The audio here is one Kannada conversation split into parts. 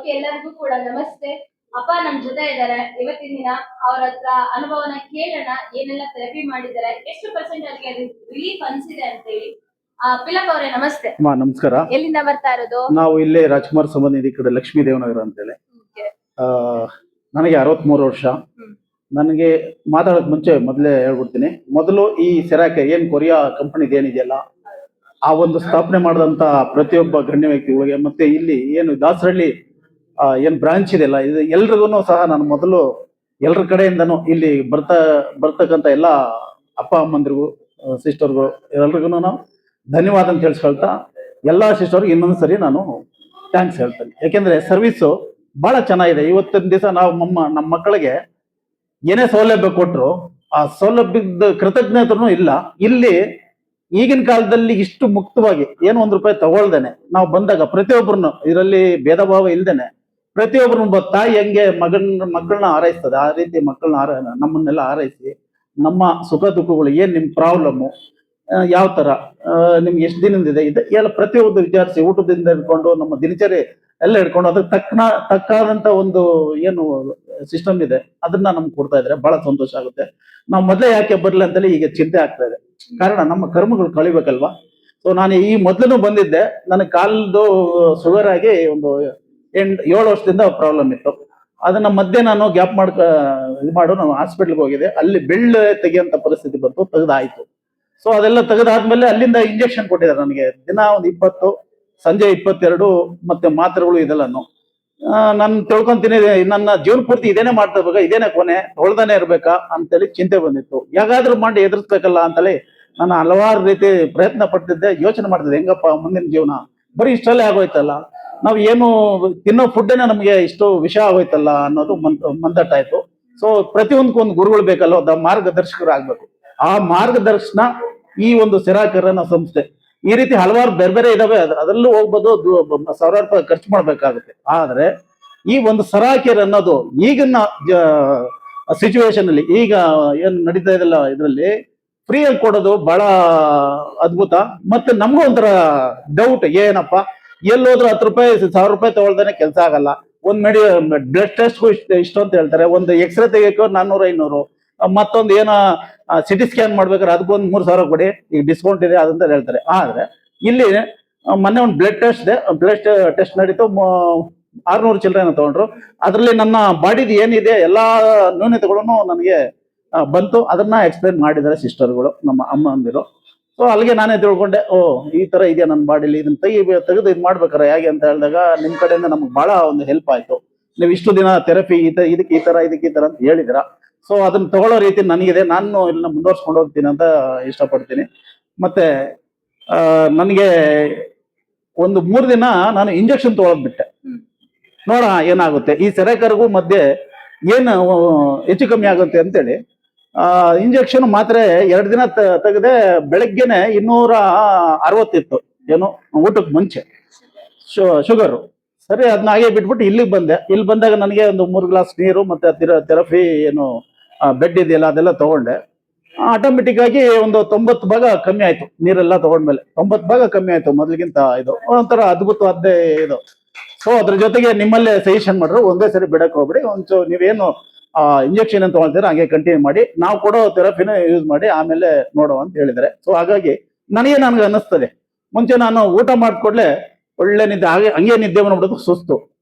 ಓಕೆ, ಎಲ್ಲರಿಗೂ ಕೂಡ ನಮಸ್ತೆ. ಅಪ್ಪ ನಮ್ ಜೊತೆ ಇದ್ದಾರೆ. ಇವತ್ತಿನ ದಿನ ಅವ್ರ ಹತ್ರ ಅನುಭವನ ಕೇಳೋಣ. ಏನೆಲ್ಲ ಥೆರಪಿ ಮಾಡಿದ್ದಾರೆ, ಎಷ್ಟು ಪರ್ಸೆಂಟ್ ಅವ್ರಿಗೆ ರಿಲೀಫ್ ಅನ್ಸಿದೆ ಅಂತ ಹೇಳಿ. ಫಿಲಪ್ ಅವರೇ ನಮಸ್ತೆ. ನಮಸ್ಕಾರ. ಎಲ್ಲಿಂದ ಬರ್ತಾ ಇರೋದು? ನಾವು ಇಲ್ಲೇ ರಾಜ್ಕುಮಾರ್ ಸಂಬಂಧಿ ಕಡೆ ಲಕ್ಷ್ಮೀ ದೇವನಗರ ಅಂತೇಳಿ. ನನಗೆ 63 ವರ್ಷ. ನನಗೆ ಮಾತಾಡೋಕ್ ಮುಂಚೆ ಮೊದಲೇ ಹೇಳ್ಬಿಡ್ತೀನಿ, ಮೊದಲು ಈ ಸೆರಾಕೆ ಏನ್ ಕೊರಿಯಾ ಕಂಪನಿದು ಏನಿದೆಯಲ್ಲ, ಆ ಒಂದು ಸ್ಥಾಪನೆ ಮಾಡಿದಂತ ಪ್ರತಿಯೊಬ್ಬ ಗಣ್ಯ ವ್ಯಕ್ತಿಗಳಿಗೆ, ಮತ್ತೆ ಇಲ್ಲಿ ಏನು ದಾಸರಳ್ಳಿ ಏನ್ ಬ್ರಾಂಚ್ ಇದೆಯಲ್ಲ, ಇದು ಎಲ್ರಿಗೂ ಸಹ ನಾನು ಮೊದಲು ಎಲ್ಲರ ಕಡೆಯಿಂದನೂ ಇಲ್ಲಿ ಬರ್ತಕ್ಕಂಥ ಎಲ್ಲ ಅಪ್ಪ ಅಮ್ಮಂದಿರಿಗೂ ಸಿಸ್ಟರ್ಗೂ ಎಲ್ರಿಗೂ ನಾವು ಧನ್ಯವಾದ ಅಂತ ಹೇಳ್ಸ್ಕೊಳ್ತಾ, ಎಲ್ಲಾ ಸಿಸ್ಟರ್ಗೆ ಇನ್ನೊಂದು ಸರಿ ನಾನು ಥ್ಯಾಂಕ್ಸ್ ಹೇಳ್ತೇನೆ. ಯಾಕೆಂದ್ರೆ ಸರ್ವಿಸು ಬಹಳ ಚೆನ್ನಾಗಿದೆ. ಇವತ್ತಿನ ದಿವಸ ನಾವು ನಮ್ಮ ಮಕ್ಕಳಿಗೆ ಏನೇ ಸೌಲಭ್ಯ ಕೊಟ್ಟರು ಆ ಸೌಲಭ್ಯದ ಕೃತಜ್ಞತೆನೂ ಇಲ್ಲ. ಇಲ್ಲಿ ಈಗಿನ ಕಾಲದಲ್ಲಿ ಇಷ್ಟು ಮುಕ್ತವಾಗಿ ಏನು ₹1 ತಗೊಳ್ದೇನೆ ನಾವು ಬಂದಾಗ ಪ್ರತಿಯೊಬ್ಬರನ್ನು, ಇದರಲ್ಲಿ ಭೇದ ಭಾವ ಇಲ್ದೇನೆ ಪ್ರತಿಯೊಬ್ಬರನ್ನು ತಾಯಿ ಹೆಂಗೆ ಮಕ್ಕಳನ್ನ ಹಾರೈಸ್ತದೆ, ಆ ರೀತಿ ಮಕ್ಕಳನ್ನ ನಮ್ಮನ್ನೆಲ್ಲ ಹಾರೈಸಿ ನಮ್ಮ ಸುಖ ದುಃಖಗಳು, ಏನ್ ನಿಮ್ ಪ್ರಾಬ್ಲಮ್ಮು, ಯಾವ ತರ ನಿಮ್ಗೆ ಎಷ್ಟು ದಿನದಿಂದ ಇದೆ ಎಲ್ಲ ಪ್ರತಿಯೊಂದು ವಿಚಾರಿಸಿ, ಊಟದಿಂದ ಹಿಡ್ಕೊಂಡು ನಮ್ಮ ದಿನಚರಿ ಎಲ್ಲ ಹಿಡ್ಕೊಂಡು ಅದಕ್ಕೆ ತಕ್ಕಾದಂತ ಒಂದು ಏನು ಸಿಸ್ಟಮ್ ಇದೆ ಅದನ್ನ ನಮ್ಗೆ ಕೊಡ್ತಾ ಇದ್ರೆ ಬಹಳ ಸಂತೋಷ ಆಗುತ್ತೆ. ನಾವು ಮೊದಲೇ ಯಾಕೆ ಬರ್ಲಿ ಅಂತೇಳಿ ಈಗ ಚಿಂತೆ ಆಗ್ತಾ ಇದೆ. ಕಾರಣ ನಮ್ಮ ಕರ್ಮಗಳು ಕಳಿಬೇಕಲ್ವಾ. ಸೊ ನಾನು ಈ ಮೊದಲು ಬಂದಿದ್ದೆ, ನನಗೆ ಕಾಲ್ದು ಶುಗರ್ ಆಗಿ ಒಂದು 7 ವರ್ಷದಿಂದ ಪ್ರಾಬ್ಲಮ್ ಇತ್ತು. ಅದನ್ನ ಮಧ್ಯೆ ನಾನು ಗ್ಯಾಪ್ ನಾನು ಹಾಸ್ಪಿಟ್ಲ್ಗೆ ಹೋಗಿದ್ದೆ. ಅಲ್ಲಿ ಬೆಳ್ಳು ತೆಗಿಯಂತ ಪರಿಸ್ಥಿತಿ ಬಂತು, ತೆಗೆದಾಯ್ತು. ಸೊ ಅದೆಲ್ಲ ತೆಗೆದಾದ್ಮೇಲೆ ಅಲ್ಲಿಂದ ಇಂಜೆಕ್ಷನ್ ಕೊಟ್ಟಿದ್ದಾರೆ ನನಗೆ. ದಿನ ಒಂದು 20, ಸಂಜೆ 22, ಮತ್ತೆ ಮಾತ್ರೆಗಳು ಇದೆಲ್ಲಾನು. ನಾನು ತಿಳ್ಕೊಂತೀನಿ, ನನ್ನ ಜೀವನ ಪೂರ್ತಿ ಇದೇನೆ ಮಾಡ್ತಾ ಇರ್ಬೇಕಾ, ಇದೇನೆ ಕೊನೆ, ತೊಳ್ದಾನೆ ಇರ್ಬೇಕಾ ಅಂತೇಳಿ ಚಿಂತೆ ಬಂದಿತ್ತು. ಯಾಗಾದ್ರೂ ಮಾಡಿ ಎದುರಿಸ್ಬೇಕಲ್ಲ ಅಂತೇಳಿ ನಾನು ಹಲವಾರು ರೀತಿ ಪ್ರಯತ್ನ ಪಡ್ತಿದ್ದೆ, ಯೋಚನೆ ಮಾಡ್ತಿದ್ದೆ, ಹೆಂಗಪ್ಪ ಮುಂದಿನ ಜೀವನ ಬರೀ ಇಷ್ಟಲ್ಲೇ ಆಗೋಯ್ತಲ್ಲ, ನಾವು ಏನು ತಿನ್ನೋ ಫುಡ್ಡೇನೆ ನಮಗೆ ಇಷ್ಟು ವಿಷ ಆಗೋಯ್ತಲ್ಲ ಅನ್ನೋದು ಮಂದಟ್ಟಾಯ್ತು. ಸೊ ಪ್ರತಿಯೊಂದಕ್ಕೊಂದು ಗುರುಗಳು ಬೇಕಲ್ಲ, ಮಾರ್ಗದರ್ಶಕರಾಗ್ಬೇಕು. ಆ ಮಾರ್ಗದರ್ಶನ ಈ ಒಂದು ಸೆರಾಕರನ ಸಂಸ್ಥೆ. ಈ ರೀತಿ ಹಲವಾರು ಬೇರೆ ಬೇರೆ ಇದಾವೆ, ಅದರಲ್ಲೂ ಹೋಗ್ಬೋದು, ಸಾವಿರಾರು ರೂಪಾಯಿ ಖರ್ಚು ಮಾಡ್ಬೇಕಾಗುತ್ತೆ. ಆದ್ರೆ ಈ ಒಂದು ಸರಾಕೆರ್ ಅನ್ನೋದು ಈಗಿನ ಸಿಚುವೇಶನ್ ಅಲ್ಲಿ, ಈಗ ಏನ್ ನಡೀತಾ ಇದೆಲ್ಲ ಇದರಲ್ಲಿ ಫ್ರೀಯಾಗಿ ಕೊಡೋದು ಬಹಳ ಅದ್ಭುತ. ಮತ್ತೆ ನಮ್ಗೂ ಒಂಥರ ಡೌಟ್, ಏನಪ್ಪ ಎಲ್ಲೋದ್ರು ₹10 ₹1000 ತಗೊಳ್ದೇನೆ ಕೆಲಸ ಆಗಲ್ಲ. ಒಂದ್ ಬ್ಲಡ್ ಟೆಸ್ಟ್ಗೂ ಇಷ್ಟು ಅಂತ ಹೇಳ್ತಾರೆ, ಒಂದು ಎಕ್ಸ್ರೇ ತೆಗಿಯಕ್ಕೋ 400-500, ಮತ್ತೊಂದು ಏನೋ ಸಿಟಿ ಸ್ಕ್ಯಾನ್ ಮಾಡ್ಬೇಕಾದ್ರೆ ಅದಕ್ಕೊಂದು 3000 ಕೊಡಿ, ಈಗ ಡಿಸ್ಕೌಂಟ್ ಇದೆ ಅದಂತ ಹೇಳ್ತಾರೆ. ಆದ್ರೆ ಇಲ್ಲಿ ಮೊನ್ನೆ ಒಂದು ಬ್ಲಡ್ ಟೆಸ್ಟ್ ನಡೀತು, 600 ಚಿಲ್ಲರೆನ ತಗೊಂಡ್ರು. ಅದರಲ್ಲಿ ನನ್ನ ಬಾಡಿದು ಏನಿದೆ ಎಲ್ಲಾ ನ್ಯೂನತೆಗಳನ್ನು ನನಗೆ ಬಂತು. ಅದನ್ನ ಎಕ್ಸ್ಪ್ಲೈನ್ ಮಾಡಿದ್ದಾರೆ ಸಿಸ್ಟರ್ಗಳು, ನಮ್ಮ ಅಮ್ಮ ಅಂದಿರು. ಸೊ ಅಲ್ಲಿಗೆ ನಾನೇ ತಿಳ್ಕೊಂಡೆ, ಓ ಈ ತರ ಇದೆಯಾ ನನ್ನ ಬಾಡಿಲಿ, ಇದನ್ನ ತೆಗೆದು ಇದು ಮಾಡ್ಬೇಕಾರೆ ಹೇಗೆ ಅಂತ ಹೇಳಿದಾಗ ನಿಮ್ ಕಡೆಯಿಂದ ನಮ್ಗೆ ಬಹಳ ಒಂದು ಹೆಲ್ಪ್ ಆಯ್ತು. ನೀವು ಇಷ್ಟು ದಿನ ಥೆರಪಿ ಇದಕ್ಕೆ ಈ ತರ ಅಂತ ಹೇಳಿದಿರ. ಸೊ ಅದನ್ನ ತಗೊಳ್ಳೋ ರೀತಿ ನನಗಿದೆ, ನಾನು ಇದನ್ನ ಮುಂದುವರ್ಸ್ಕೊಂಡು ಹೋಗ್ತೀನಿ ಅಂತ ಇಷ್ಟಪಡ್ತೀನಿ. ಮತ್ತೆ ನನಗೆ ಒಂದು 3 ದಿನ ನಾನು ಇಂಜೆಕ್ಷನ್ ತಗೊಳೋದ್ ಬಿಟ್ಟೆ, ನೋಡೋಣ ಏನಾಗುತ್ತೆ. ಈ ಸೆರೆಕರ್ಗೂ ಮಧ್ಯೆ ಏನು ಹೆಚ್ಚು ಕಮ್ಮಿ ಆಗುತ್ತೆ ಅಂತೇಳಿ ಇಂಜೆಕ್ಷನ್ ಮಾತ್ರೆ 2 ದಿನ ತೆಗೆದೆ. ಬೆಳಗ್ಗೆನೆ 260 ಇತ್ತು, ಏನು ಊಟಕ್ಕೆ ಮುಂಚೆ ಶುಗರು. ಸರಿ, ಅದನ್ನ ಹಾಗೆ ಬಿಟ್ಬಿಟ್ಟು ಇಲ್ಲಿಗೆ ಬಂದೆ. ಇಲ್ಲಿ ಬಂದಾಗ ನನಗೆ ಒಂದು 3 ಗ್ಲಾಸ್ ನೀರು ಮತ್ತೆ ಥೆರಪಿ ಏನು ಬೆಡ್ ಇದೆಯಲ್ಲ ಅದೆಲ್ಲ ತಗೊಂಡೆ. ಆಟೋಮೆಟಿಕ್ ಆಗಿ ಒಂದು 90 ಭಾಗ ಕಮ್ಮಿ ಆಯ್ತು. ನೀರೆಲ್ಲ ತಗೊಂಡ್ಮೇಲೆ 90 ಭಾಗ ಕಮ್ಮಿ ಆಯ್ತು ಮೊದಲಿಗಿಂತ. ಇದು ಒಂಥರ ಅದ್ಭುತವಾದ್ದೇ ಇದು. ಸೊ ಅದ್ರ ಜೊತೆಗೆ ನಿಮ್ಮಲ್ಲೇ ಸಜೆಷನ್ ಮಾಡ್ರು, ಒಂದೇ ಸರಿ ಬಿಡಕ್ ಹೋಗ್ಬಿಡಿ, ಒಂಚೂರು ನೀವೇನು ಇಂಜೆಕ್ಷನ್ ಅಂತ ತಗೊಳ್ತೀರ ಹಾಗೆ ಕಂಟಿನ್ಯೂ ಮಾಡಿ, ನಾವು ಕೊಡೋ ಥೆರಪಿನ ಯೂಸ್ ಮಾಡಿ ಆಮೇಲೆ ನೋಡುವ ಅಂತ ಹೇಳಿದ್ದಾರೆ. ಸೊ ಹಾಗಾಗಿ ನನಗೆ ಅನ್ನಿಸ್ತದೆ, ಮುಂಚೆ ನಾನು ಊಟ ಮಾಡ್ಕೊಡ್ಲೆ ಒಳ್ಳೆ ನಿದ್ದೆ, ಹಂಗೆ ನಿದ್ದೆ ಬಂದ್ಬಿಡೋದು, ಸುಸ್ತು.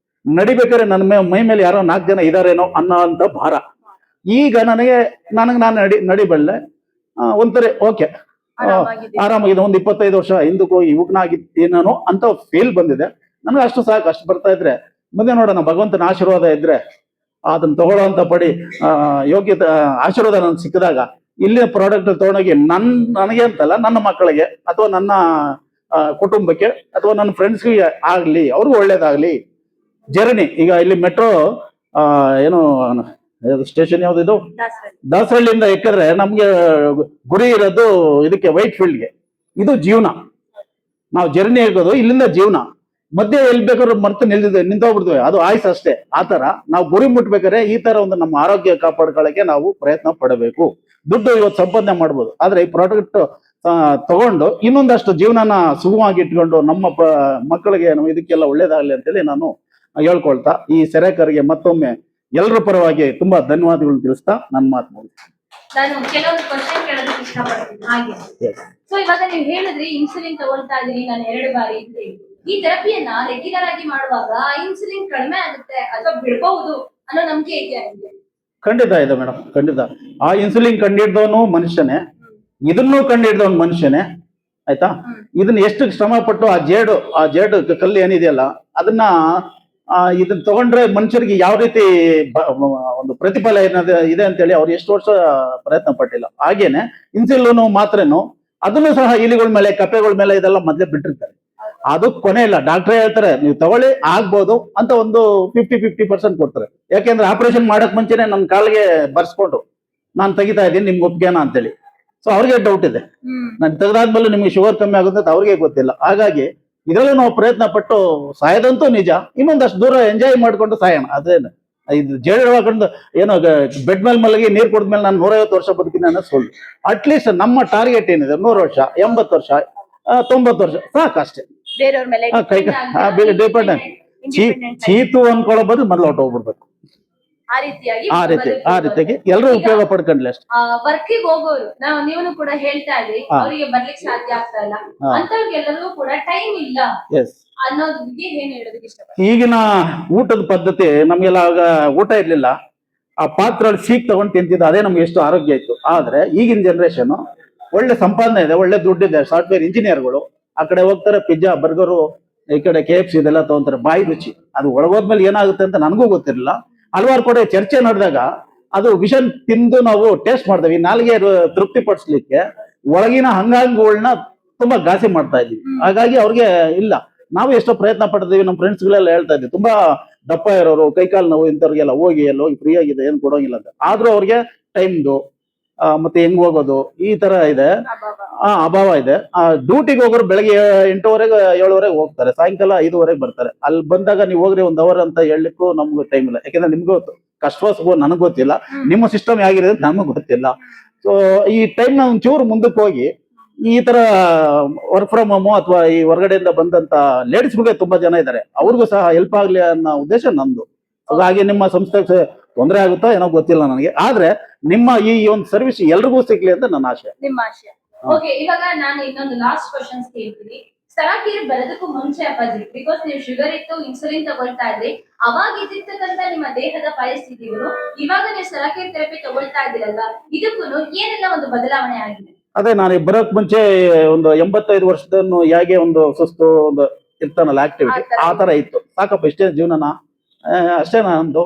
ನಡಿಬೇಕಾದ್ರೆ ನನ್ನ ಮೈ ಮೇಲೆ ಯಾರೋ 4 ಜನ ಇದಾರೇನೋ ಅನ್ನೋ ಅಂತ ಭಾರ. ಈಗ ನಾನು ನಡಿಬಲ್ಲೆ, ಒಂಥರ ಓಕೆ, ಆರಾಮಾಗಿದೆ. ಒಂದು 25 ವರ್ಷ ಹಿಂದಕ್ಕೆ ಹೋಗಿ ಯುವಕನಾಗಿದ್ದೀನೋ ಅಂತ ಫೀಲ್ ಬಂದಿದೆ ನನಗೆ. ಅಷ್ಟು ಸಾಕು, ಅಷ್ಟು ಬರ್ತಾ ಇದ್ರೆ ಮುಂದೆ ನೋಡೋಣ. ಭಗವಂತನ ಆಶೀರ್ವಾದ ಇದ್ರೆ ಅದನ್ನ ತಗೊಳ್ಳೋಂತ ಪಡಿ ಯೋಗ್ಯತೆ ಆಶೀರ್ವಾದ ನನ್ಗೆ ಸಿಕ್ಕಿದಾಗ ಇಲ್ಲಿನ ಪ್ರಾಡಕ್ಟ್ ತಗೊಂಡೋಗಿ ನನಗೆ ಅಂತಲ್ಲ, ನನ್ನ ಮಕ್ಕಳಿಗೆ ಅಥವಾ ನನ್ನ ಕುಟುಂಬಕ್ಕೆ ಅಥವಾ ನನ್ನ ಫ್ರೆಂಡ್ಸ್ಗೆ ಆಗ್ಲಿ, ಅವ್ರಿಗೂ ಒಳ್ಳೇದಾಗ್ಲಿ. ಜರ್ನಿ ಈಗ ಇಲ್ಲಿ ಮೆಟ್ರೋ ಏನು ಸ್ಟೇಷನ್ ಯಾವ್ದು, ದಾಸರಳ್ಳಿಯಿಂದ ಎಕ್ಕಿದ್ರೆ ನಮ್ಗೆ ಗುರಿ ಇರೋದು ಇದಕ್ಕೆ ವೈಟ್ ಫೀಲ್ಡ್ಗೆ. ಇದು ಜೀವನ, ನಾವು ಜರ್ನಿ ಆಗೋದು ಇಲ್ಲಿಂದ ಜೀವನ. ಮಧ್ಯೆ ಎಲ್ಲಿ ಬೇಕಾದ್ರೂ ಮರ್ತು ನಿಂತೋಗ್ಬಿಡ್ತೇವೆ, ಅದು ಆಯ್ಸ್ ಅಷ್ಟೇ. ಆತರ ನಾವು ಗುರಿ ಮುಟ್ಬೇಕಾದ್ರೆ ಈ ತರ ಒಂದು ನಮ್ಮ ಆರೋಗ್ಯ ಕಾಪಾಡ್ಕೊಳ್ಳಕ್ಕೆ ನಾವು ಪ್ರಯತ್ನ ಪಡಬೇಕು. ದುಡ್ಡು ಇವತ್ತು ಸಂಪಾದನೆ ಮಾಡ್ಬೋದು, ಆದ್ರೆ ಈ ಪ್ರಾಡಕ್ಟ್ ತಗೊಂಡು ಇನ್ನೊಂದಷ್ಟು ಜೀವನನ ಸುಗಮವಾಗಿ ಇಟ್ಕೊಂಡು ನಮ್ಮ ಮಕ್ಕಳಿಗೆ ಇದಕ್ಕೆಲ್ಲ ಒಳ್ಳೇದಾಗ್ಲಿ ಅಂತೇಳಿ ನಾನು ಹೇಳ್ಕೊಳ್ತಾ ಈ ಸೆರೆಕರಿಗೆ ಮತ್ತೊಮ್ಮೆ ಎಲ್ಲರ ಪರವಾಗಿ ತುಂಬಾ ಧನ್ಯವಾದಗಳು ತಿಳಿಸ್ತಾ ನನ್ನ ಮಾತು ಮುಗಿಸ್ತೀನಿ. ನಾನು ಕೆಲವೊಂದು ಕ್ವಶನ್ ಕೇಳೋದಕ್ಕೆ ಇಷ್ಟಪಡ್ತೀನಿ ಹಾಗೆ. ಸೊ ಇವಾಗ ನೀವು ಹೇಳಿದ್ರಿ ಇನ್ಸುಲಿನ್ ತಗೊಳ್ತಾ ಇದೀನಿ ನಾನು 2 ಬಾರಿ ಅಂತ ಹೇಳಿ. ಈ ಥೆರಪಿಯನ್ನ ರೆಗ್ಯುಲರ್ ಆಗಿ ಮಾಡುವಾಗ ಇನ್ಸುಲಿನ್ ಕಡಿಮೆ ಆಗುತ್ತೆ ಅಥವಾ ಬಿಡಬಹುದು ಅನ್ನೋ ನಂಬಿಕೆ ಇದೆಯಾ ನಿಮ್ಗೆ? ಖಂಡಿತ ಇದೆ ಮೇಡಮ್, ಖಂಡಿತ. ಆ ಇನ್ಸುಲಿನ್ ಕಂಡಿಡ್ದವನು ಮನುಷ್ಯನೇ, ಇದನ್ನೂ ಕಂಡಿಡ್ದವನು ಮನುಷ್ಯನೇ, ಆಯ್ತಾ. ಇದನ್ನ ಎಷ್ಟು ಶ್ರಮ ಪಟ್ಟು ಆ ಜೇಡು ಕಲ್ಲು ಏನಿದೆಯಲ್ಲ ಅದನ್ನ ಇದನ್ನ ತಗೊಂಡ್ರೆ ಮನುಷ್ಯರಿಗೆ ಯಾವ ರೀತಿ ಒಂದು ಪ್ರತಿಫಲ ಏನದ ಇದೆ ಅಂತೇಳಿ ಅವ್ರು ಎಷ್ಟು ವರ್ಷ ಪ್ರಯತ್ನ ಪಟ್ಟಿಲ್ಲ. ಹಾಗೇನೆ ಇನ್ಸುಲಿನ್ ಮಾತ್ರೇನು ಅದನ್ನು ಸಹ ಇಲಿಗಳ ಮೇಲೆ ಕಪ್ಪೆಗಳ ಮೇಲೆ ಇದೆಲ್ಲ ಮೊದ್ಲೇ ಬಿಟ್ಟಿರ್ತಾರೆ. ಅದು ಕೊನೆ ಇಲ್ಲ, ಡಾಕ್ಟ್ರೇ ಹೇಳ್ತಾರೆ ನೀವು ತಗೊಳ್ಳಿ ಆಗ್ಬೋದು ಅಂತ ಒಂದು 50% ಕೊಡ್ತಾರೆ. ಯಾಕೆಂದ್ರೆ ಆಪರೇಷನ್ ಮಾಡಕ್ ಮುಂಚೆನೆ ನನ್ನ ಕಾಲಿಗೆ ಬರ್ಸ್ಕೊಂಡು ನಾನು ತೆಗಿತಾ ಇದ್ದೀನಿ ನಿಮ್ಗೆ ಒಪ್ಪಿಗೆನಾ ಅಂತೇಳಿ. ಸೊ ಅವ್ರಿಗೆ ಡೌಟ್ ಇದೆ, ನಾನು ತೆಗೆದಾದ್ಮೇಲೆ ನಿಮ್ಗೆ ಶುಗರ್ ಕಮ್ಮಿ ಆಗುತ್ತೆ ಅಂತ ಅವ್ರಿಗೆ ಗೊತ್ತಿಲ್ಲ. ಹಾಗಾಗಿ ಇದರಲ್ಲೂ ನಾವು ಪ್ರಯತ್ನ ಪಟ್ಟು ಸಾಯೋದಂತೂ ನಿಜ, ಇನ್ನೊಂದಷ್ಟು ದೂರ ಎಂಜಾಯ್ ಮಾಡ್ಕೊಂಡು ಸಾಯೋಣ. ಅದೇನು ಇದು ಜೇಳು ಹಾಕೊಂಡು ಏನೋ ಬೆಡ್ ಮೇಲೆ ಮಲಗಿ ನೀರು ಕುಡಿದ್ಮೇಲೆ ನಾನು 150 ವರ್ಷ ಬದುಕಿನ ಅನ್ನೋ ಸುಳ್ಳು. ಅಟ್ಲೀಸ್ಟ್ ನಮ್ಮ ಟಾರ್ಗೆಟ್ ಏನಿದೆ 100 ವರ್ಷ, 80 ವರ್ಷ, 90 ವರ್ಷ ಸಾಕಷ್ಟೇ. ಬೇರೆಯವ್ರ ಮೇಲೆ ಡಿಪೆಂಡೆಂಟ್ ಚೀತು ಅನ್ಕೊಳ್ಳೋ ಬದಲು ಮೊದಲು ಹೊಟ್ಟೋಗ್ಬಿಡ್ಬೇಕು. ಆ ರೀತಿಯಾಗಿ ಎಲ್ಲರೂ ಉಪಯೋಗ ಪಡ್ಕೊಂಡ್ಲಿ ಅಷ್ಟೇ. ವರ್ಕಿಗೆ ಹೋಗೋರು ನೀವು ಕೂಡ ಹೇಳ್ತಾ ಇದ್ರಿ ಅವರಿಗೆ ಬರ್ಲಿಕ್ಕೆ ಸಾಧ್ಯ ಆಗ್ತಾ ಇಲ್ಲ ಅಂತವ್ರಿಗೆಲ್ಲರಿಗೂ ಕೂಡ ಟೈಮ್ ಇಲ್ಲ ಅನ್ನೋದ್ರ ಬಗ್ಗೆ ಏನ್ ಹೇಳೋದಕ್ಕೆ ಇಷ್ಟಪಡ್ತೀನಿ. ಈಗಿನ ಊಟದ ಪದ್ಧತಿ ನಮ್ಗೆಲ್ಲ ಆಗ ಊಟ ಇರ್ಲಿಲ್ಲ, ಆ ಪಾತ್ರ ಸೀಕ್ ತಗೊಂಡು ತಿಂತಿದ್ದು ಅದೇ ನಮ್ಗೆ ಎಷ್ಟು ಆರೋಗ್ಯ ಇತ್ತು. ಆದ್ರೆ ಈಗಿನ ಜನರೇಷನ್ ಒಳ್ಳೆ ಸಂಪಾದನೆ ಇದೆ, ಒಳ್ಳೆ ದುಡ್ಡಿದೆ, ಸಾಫ್ಟ್ವೇರ್ ಇಂಜಿನಿಯರ್ಗಳು ಆ ಕಡೆ ಹೋಗ್ತಾರೆ, ಪಿಜ್ಜಾ ಬರ್ಗರು ಈ ಕಡೆ KFC ಇದೆಲ್ಲ ತಗೊಂತಾರೆ. ಬಾಯಿ ರುಚಿ ಅದು ಒಳಗೋದ್ಮೇಲೆ ಏನಾಗುತ್ತೆ ಅಂತ ನನಗೂ ಗೊತ್ತಿರಲಿಲ್ಲ. ಹಲವಾರು ಕಡೆ ಚರ್ಚೆ ನಡೆದಾಗ ಅದು ವಿಷನ್ ತಿಂದು ನಾವು ಟೇಸ್ಟ್ ಮಾಡ್ತೇವೆ. ಈ ನಾಲ್ಗೆ ತೃಪ್ತಿ ಪಡಿಸ್ಲಿಕ್ಕೆ ಒಳಗಿನ ಅಂಗಾಂಗಗಳನ್ನ ತುಂಬಾ ಘಾಸಿ ಮಾಡ್ತಾ ಇದೀವಿ. ಹಾಗಾಗಿ ಅವ್ರಿಗೆ ಇಲ್ಲ. ನಾವು ಎಷ್ಟೋ ಪ್ರಯತ್ನ ಪಡ್ತೀವಿ, ನಮ್ಮ ಫ್ರೆಂಡ್ಸ್ ಗಳೆಲ್ಲ ಹೇಳ್ತಾ ಇದ್ವಿ, ತುಂಬಾ ದಪ್ಪ ಇರೋರು ಕೈಕಾಲು ನೋವು ಇಂಥವ್ರಿಗೆಲ್ಲ ಹೋಗಿ ಫ್ರೀ ಆಗಿದೆ ಏನು ಕೊಡೋಂಗಿಲ್ಲ ಅಂತ. ಆದ್ರೂ ಅವ್ರಿಗೆ ಟೈಮ್ದು ಮತ್ತೆ ಹೆಂಗ್ ಹೋಗೋದು ಈ ತರ ಇದೆ, ಅಭಾವ ಇದೆ. ಡ್ಯೂಟಿಗೆ ಹೋಗೋರು ಬೆಳಗ್ಗೆ 8:00 7:00 ಹೋಗ್ತಾರೆ, ಸಾಯಂಕಾಲ 5:00 ಬರ್ತಾರೆ. ಅಲ್ಲಿ ಬಂದಾಗ ನೀವು ಹೋಗ್ರಿ 1 ಅವರ್ ಅಂತ ಹೇಳಲಿಕ್ಕೂ ನಮ್ಗೆ ಟೈಮ್ ಇಲ್ಲ. ಯಾಕಂದ್ರೆ ನಿಮ್ಗೆ ಕಷ್ಟವೋ ನನಗೆ ಗೊತ್ತಿಲ್ಲ, ನಿಮ್ಮ ಸಿಸ್ಟಮ್ ಹೇಗಿದೆ ಅಂತ ನಮಗೆ ಗೊತ್ತಿಲ್ಲ. ಸೊ ಈ ಟೈಮ್ ನ ಒಂಚೂರು ಮುಂದಕ್ಕೆ ಹೋಗಿ ಈ ತರ ವರ್ಕ್ ಫ್ರಮ್ ಹೋಮ್ ಅಥವಾ ಈ ಹೊರಗಡೆಯಿಂದ ಬಂದಂತ ಲೇಡೀಸ್ಗಳಿಗೆ ತುಂಬಾ ಜನ ಇದ್ದಾರೆ, ಅವ್ರಿಗೂ ಸಹ ಹೆಲ್ಪ್ ಆಗ್ಲಿ ಅನ್ನೋ ಉದ್ದೇಶ ನಂದು. ಹಾಗೆ ನಿಮ್ಮ ಸಂಸ್ಥೆಗೆ ತೊಂದರೆ ಆಗುತ್ತಾ ಏನೋ ಗೊತ್ತಿಲ್ಲ ನನಗೆ, ಆದ್ರೆ ನಿಮ್ಮ ಈ ಒಂದು ಸರ್ವಿಸ್ ಎಲ್ರಿಗೂ ಸಿಗ್ಲಿ ಅಂತ ನನ್ನ ಆಶೆ. ನಿಮ್ಮ ಆಶೆ. ಓಕೆ, ಇವಾಗ ನಾನು ಇನ್ನೊಂದು ಲಾಸ್ಟ್ ಕ್ವಶನ್ಸ್ ಕೇಳ್ತೀನಿ. ಸ್ಥಳಕೀರು ಬರೋದಕ್ಕೂ ಮುಂಚೆ ಅಪ್ಪಾಜಿ, ಬಿಕಾಸ್ ನೀವು ಶುಗರ್ ಇತ್ತು ಇನ್ಸುಲಿನ್ ತಗೊಳ್ತಾ ಇದ್ರಿ, ಅವಾಗ ಇದ್ದಿರ್ತಕ್ಕಂಥ ನಿಮ್ಮ ದೇಹದ ಪರಿಸ್ಥಿತಿಗಳು ಇವಾಗ ನೀವು ಸ್ಥಳಕೀರು ಥೆರಪಿ ತಗೊಳ್ತಾ ಇದ್ದೀರಲ್ಲ, ಇದಕ್ಕೂ ಏನೆಲ್ಲ ಒಂದು ಬದಲಾವಣೆ ಆಗಿದೆ? ಅದೇ ನಾನು ಬರೋಕ್ ಮುಂಚೆ ಒಂದು 85 ವರ್ಷದನ್ನು ಹೇಗೆ ಒಂದು ಸುಸ್ತು ಒಂದು ಇರ್ತಾನಲ್ಲ ಆಕ್ಟಿವಿಟಿ ಆ ತರ ಇತ್ತು. ಸಾಕಪ್ಪ ಇಷ್ಟೇ ಜೀವನನ ಅಷ್ಟೇ ನಂದು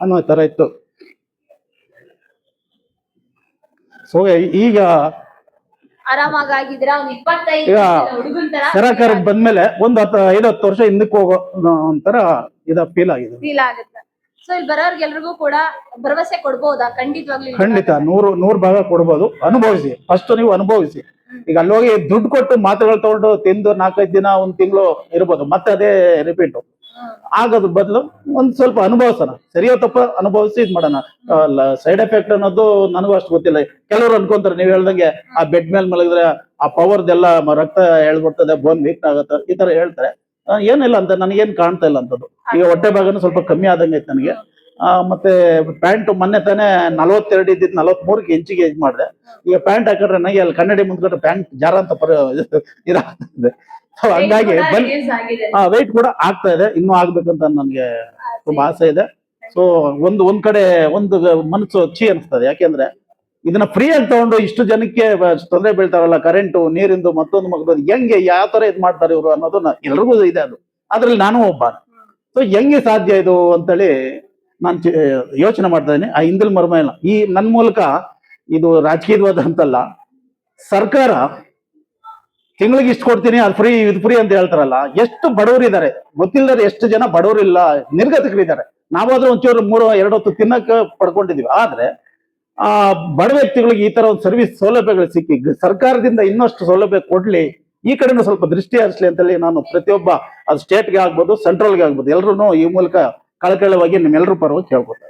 ಅನ್ನೋ ತರ ಇತ್ತು. ಸೊ ಈಗ ಆರಾಮಾಗಿದ್ದೀರಾ? ಈಗ ಸರಕಾರಕ್ಕೆ ಬಂದ್ಮೇಲೆ ಒಂದು 5-10 ವರ್ಷ ಹಿಂದಕ್ಕೆ ಹೋಗೋ ಒಂಥರ ಫೀಲ್ ಆಗಿದೆ. ಸೊ ಇಲ್ಲಿ ಬರೋರ್ಗೆಲ್ರಿಗೂ ಕೂಡ ಭರವಸೆ ಕೊಡ್ಬೋದಾ? ಖಂಡಿತವಾಗ್ಲೂ ಖಂಡಿತ 100 ಭಾಗ ಕೊಡ್ಬೋದು. ಅನುಭವಿಸಿ, ಫಸ್ಟ್ ನೀವು ಅನುಭವಿಸಿ. ಈಗ ಅಲ್ಲಿ ಹೋಗಿ ದುಡ್ಡು ಕೊಟ್ಟು ಮಾತ್ರೆಗಳು ತಗೊಂಡು ತಿಂದು 4-5 ದಿನ 1 ತಿಂಗಳು ಇರ್ಬೋದು, ಮತ್ತೆ ಅದೇ ರಿಪೀಟ್ ಆಗೋದ್ರ ಬದಲು ಒಂದ್ ಸ್ವಲ್ಪ ಅನುಭವಿಸೋಣ, ಸರಿಯೋ ತಪ್ಪ ಅನುಭವಿಸಿ ಇದ್ ಮಾಡೋಣ. ಸೈಡ್ ಎಫೆಕ್ಟ್ ಅನ್ನೋದು ನನಗೂ ಅಷ್ಟು ಗೊತ್ತಿಲ್ಲ. ಕೆಲವರು ಅನ್ಕೊಂತಾರೆ ನೀವ್ ಹೇಳ್ದಂಗೆ ಆ ಬೆಡ್ ಮೇಲೆ ಮಲಗಿದ್ರೆ ಆ ಪವರ್ದೆಲ್ಲ ರಕ್ತ ಎಳ್ಬಿಡ್ತದೆ, ಬೋನ್ ವೀಕ್ ಆಗುತ್ತೆ ಈ ತರ ಹೇಳ್ತಾರೆ. ಏನಿಲ್ಲ ಅಂತ ನನಗೇನ್ ಕಾಣ್ತಾ ಇಲ್ಲ ಅಂತದ್ದು. ಈಗ ಹೊಟ್ಟೆ ಭಾಗನೂ ಸ್ವಲ್ಪ ಕಮ್ಮಿ ಆದಂಗೆ ಐತೆ ನನಗೆ. ಮತ್ತೆ ಪ್ಯಾಂಟ್ ಮೊನ್ನೆ ತಾನೇ 42 ಇದ್ದಿದ್ದು 43ಗೆ ಹೆಚ್ಚಿಗೆ ಇದ್ ಮಾಡಿದೆ. ಈಗ ಪ್ಯಾಂಟ್ ಹಾಕಿದ್ರೆ ನನಗೆ ಅಲ್ಲಿ ಕನ್ನಡಿ ಮುಂದ್ಕೊಂಡ್ರೆ ಪ್ಯಾಂಟ್ ಜಾರ ಅಂತ ಇದಾಗ್ತದೆ. ಹಂಗಾಗಿ ವೆಯ್ಟ್ ಕೂಡ ಆಗ್ತಾ ಇದೆ, ಇನ್ನೂ ಆಗ್ಬೇಕಂತ ನನ್ಗೆ ತುಂಬಾ ಆಸೆ ಇದೆ. ಸೊ ಒಂದ್ ಕಡೆ ಒಂದು ಮನಸ್ಸು ಅನಿಸ್ತದೆ. ಯಾಕೆಂದ್ರೆ ಇದನ್ನ ಫ್ರೀ ಆಗಿ ತಗೊಂಡು ಇಷ್ಟು ಜನಕ್ಕೆ ತೊಂದರೆ ಬೀಳ್ತಾರಲ್ಲ, ಕರೆಂಟು ನೀರಿಂದು ಮತ್ತೊಂದು ಮಗದೊಂದು ಹೆಂಗೆ ಯಾವ ತರ ಇದ್ ಮಾಡ್ತಾರೆ ಇವರು ಅನ್ನೋದು ಎಲ್ರಿಗೂ ಇದೆ. ಅದು ಅದ್ರಲ್ಲಿ ನಾನು ಒಬ್ಬ. ಸೊ ಹೆಂಗೆ ಸಾಧ್ಯ ಇದು ಅಂತೇಳಿ ನಾನು ಯೋಚನೆ ಮಾಡ್ತಾ ಇದ್ದೀನಿ. ಆ ಹಿಂದಿಲ್ ಮರ್ಮ ಇಲ್ಲ. ಈ ನನ್ ಮೂಲಕ ಇದು ರಾಜಕೀಯವಾದ ಅಂತಲ್ಲ, ಸರ್ಕಾರ ತಿಂಗಳಿಗೆ ಇಷ್ಟು ಕೊಡ್ತೀನಿ ಅದು ಫ್ರೀ ಇದು ಫ್ರೀ ಅಂತ ಹೇಳ್ತಾರಲ್ಲ, ಎಷ್ಟು ಬಡವರು ಇದ್ದಾರೆ ಗೊತ್ತಿಲ್ಲದ್ರೆ, ಎಷ್ಟು ಜನ ಬಡವರಿಲ್ಲ ನಿರ್ಗತಿಕರಿದ್ದಾರೆ. ನಾವಾದ್ರೂ ಒಂಚೂರು 2 ಹೊತ್ತು ತಿನ್ನಕ್ಕೆ ಪಡ್ಕೊಂಡಿದೀವಿ. ಆದ್ರೆ ಆ ಬಡ ವ್ಯಕ್ತಿಗಳಿಗೆ ಈ ತರ ಒಂದು ಸರ್ವಿಸ್ ಸೌಲಭ್ಯಗಳು ಸಿಕ್ಕಿ ಸರ್ಕಾರದಿಂದ ಇನ್ನಷ್ಟು ಸೌಲಭ್ಯ ಕೊಡ್ಲಿ, ಈ ಕಡೆನೂ ಸ್ವಲ್ಪ ದೃಷ್ಟಿ ಹರಿಸ್ಲಿ ಅಂತೇಳಿ ನಾನು ಪ್ರತಿಯೊಬ್ಬ ಅದು ಸ್ಟೇಟ್ಗೆ ಆಗ್ಬೋದು ಸೆಂಟ್ರಲ್ಗೆ ಆಗ್ಬೋದು ಎಲ್ರು ಈ ಮೂಲಕ ಕಳಕಳವಾಗಿ ನಿಮ್ಮೆಲ್ಲರ ಪರವಾಗಿ ಕೇಳ್ಕೊತಾ